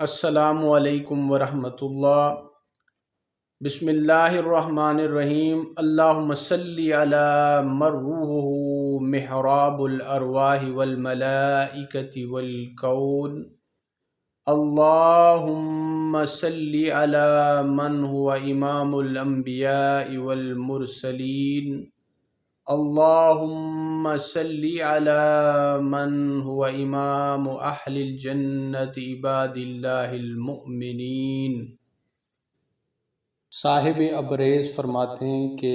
السلام علیکم ورحمۃ اللہ۔ بسم اللہ الرحمن الرحیم۔ اللہم صلی علی مروحہ محراب الارواح والملائکۃ والکون۔ اللہم صلی علی من هو امام الانبیاء والمرسلین۔ اللہم صلی علی من هو امام اہل الجنت عباد اللہ المؤمنین۔ صاحب ابریز فرماتے ہیں کہ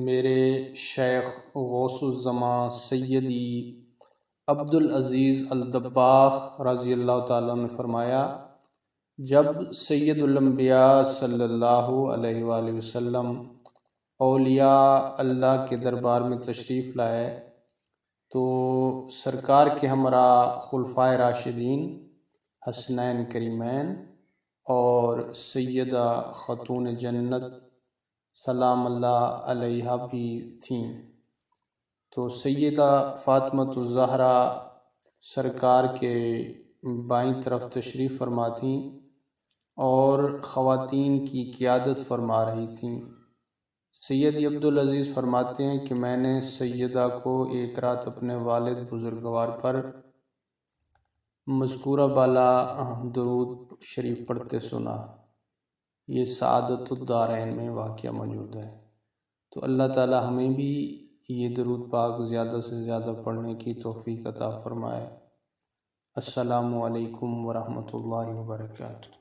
میرے شیخ غوث الزمان سیدی عبدالعزیز الدباغ رضی اللہ تعالیٰ نے فرمایا، جب سید الانبیاء صلی اللہ علیہ وآلہ وسلم اولیاء اللہ کے دربار میں تشریف لائے تو سرکار کے ہمراہ خلفائے راشدین، حسنین کریمین اور سیدہ خاتون جنت سلام اللہ علیہا بھی تھیں، تو سیدہ فاطمۃ الزہرا سرکار کے بائیں طرف تشریف فرما تھیں اور خواتین کی قیادت فرما رہی تھیں۔ سید عبدالعزیز فرماتے ہیں کہ میں نے سیدہ کو ایک رات اپنے والد بزرگوار پر مذکورہ بالا درود شریف پڑھتے سنا۔ یہ سعادت الدارین میں واقعہ موجود ہے، تو اللہ تعالی ہمیں بھی یہ درود پاک زیادہ سے زیادہ پڑھنے کی توفیق عطا فرمائے۔ السلام علیکم ورحمۃ اللہ وبرکاتہ۔